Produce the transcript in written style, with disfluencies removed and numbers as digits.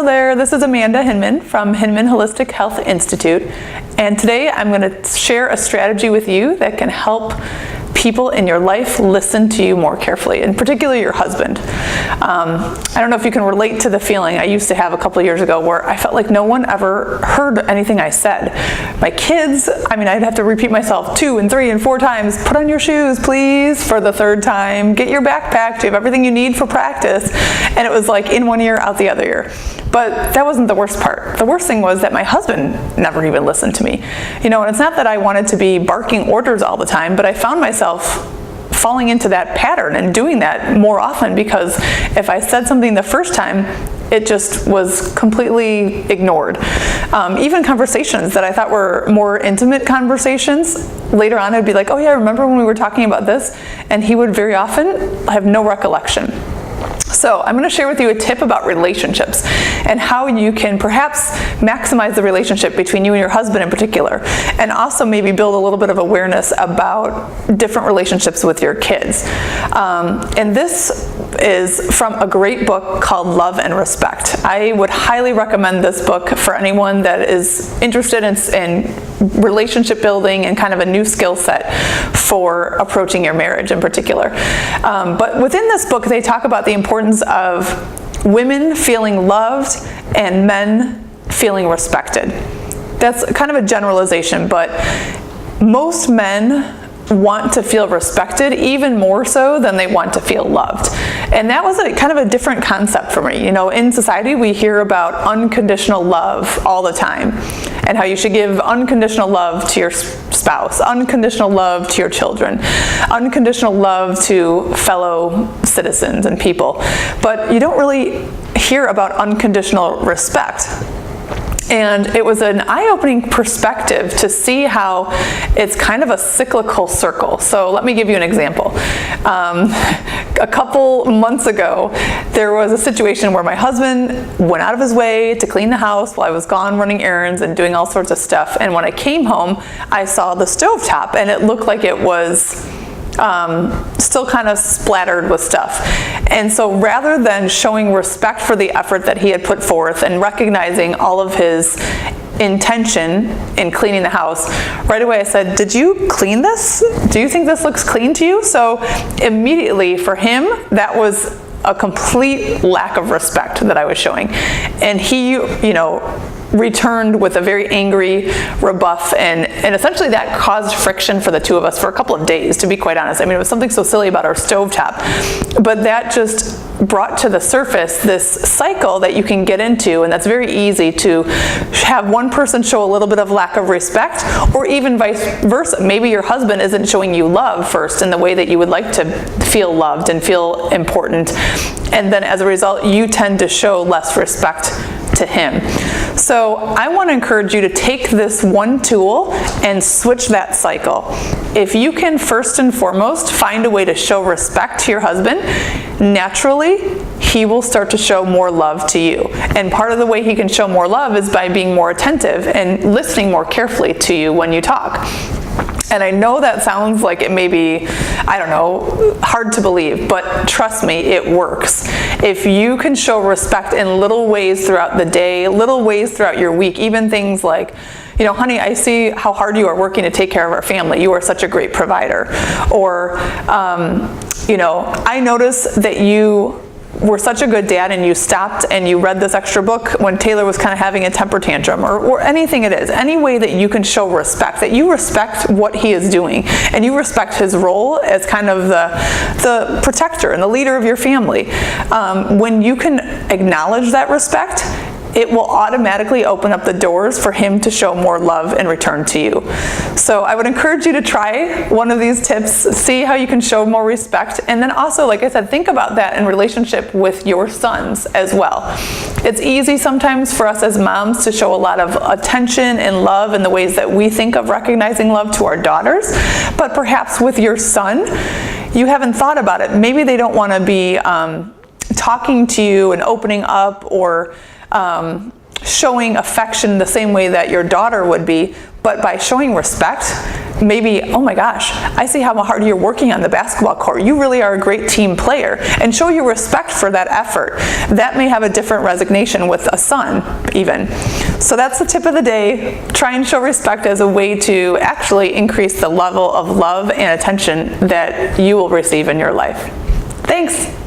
Hello there, this is Amanda Hinman from Hinman Holistic Health Institute, and today I'm going to share a strategy with you that can help people in your life listen to you more carefully, and particularly your husband. I don't know if you can relate to the feeling I used to have a couple of years ago where I felt like no one ever heard anything I said. My kids, I'd have to repeat myself 2 and 3 and 4 times, put on your shoes please, for the 3rd time, get your backpack, do you have everything you need for practice? And it was like in one ear, out the other ear. But that wasn't the worst part. The worst thing was that my husband never even listened to me. And it's not that I wanted to be barking orders all the time, but I found myself falling into that pattern and doing that more often, because if I said something the first time, it just was completely ignored. Even conversations that I thought were more intimate conversations, later on I'd be like, oh yeah, remember when we were talking about this? And he would very often have no recollection. So I'm going to share with you a tip about relationships and how you can perhaps maximize the relationship between you and your husband in particular, and also maybe build a little bit of awareness about different relationships with your kids. And this is from a great book called Love and Respect. I would highly recommend this book for anyone that is interested in relationship building and kind of a new skill set for approaching your marriage in particular. But within this book, they talk about the importance of women feeling loved and men feeling respected. That's kind of a generalization, but most men want to feel respected even more so than they want to feel loved. And that was kind of a different concept for me. In society we hear about unconditional love all the time, and how you should give unconditional love to your spouse, unconditional love to your children, unconditional love to fellow citizens and people. But you don't really hear about unconditional respect. And it was an eye-opening perspective to see how it's kind of a cyclical circle. So let me give you an example. A couple months ago, there was a situation where my husband went out of his way to clean the house while I was gone running errands and doing all sorts of stuff. And when I came home, I saw the stovetop, and it looked like it was still kind of splattered with stuff. And so rather than showing respect for the effort that he had put forth and recognizing all of his intention in cleaning the house, right away I said, did you clean this? Do you think this looks clean to you? So immediately for him, that was a complete lack of respect that I was showing. And he, returned with a very angry rebuff, and essentially that caused friction for the two of us for a couple of days, to be quite honest. It was something so silly about our stovetop, but that just brought to the surface this cycle that you can get into, and that's very easy to have one person show a little bit of lack of respect, or even vice versa. Maybe your husband isn't showing you love first in the way that you would like to feel loved and feel important, and then as a result you tend to show less respect to him. So I want to encourage you to take this one tool and switch that cycle. If you can first and foremost find a way to show respect to your husband, naturally he will start to show more love to you. And part of the way he can show more love is by being more attentive and listening more carefully to you when you talk. And I know that sounds like it may be, hard to believe, but trust me, it works. If you can show respect in little ways throughout the day, little ways throughout your week, even things like, honey, I see how hard you are working to take care of our family. You are such a great provider. Or, I notice that you were such a good dad and you stopped and you read this extra book when Taylor was kind of having a temper tantrum, or anything it is. Any way that you can show respect, that you respect what he is doing and you respect his role as kind of the protector and the leader of your family. When you can acknowledge that respect, it will automatically open up the doors for him to show more love in return to you. So I would encourage you to try one of these tips, see how you can show more respect, and then also, like I said, think about that in relationship with your sons as well. It's easy sometimes for us as moms to show a lot of attention and love in the ways that we think of recognizing love to our daughters, but perhaps with your son, you haven't thought about it. Maybe they don't want to be talking to you and opening up or showing affection the same way that your daughter would be, But by showing respect, maybe, oh my gosh, I see how hard you're working on the basketball court. You really are a great team player, and show your respect for that effort. That may have a different resignation with a son, even. So that's the tip of the day. Try and show respect as a way to actually increase the level of love and attention that you will receive in your life. Thanks.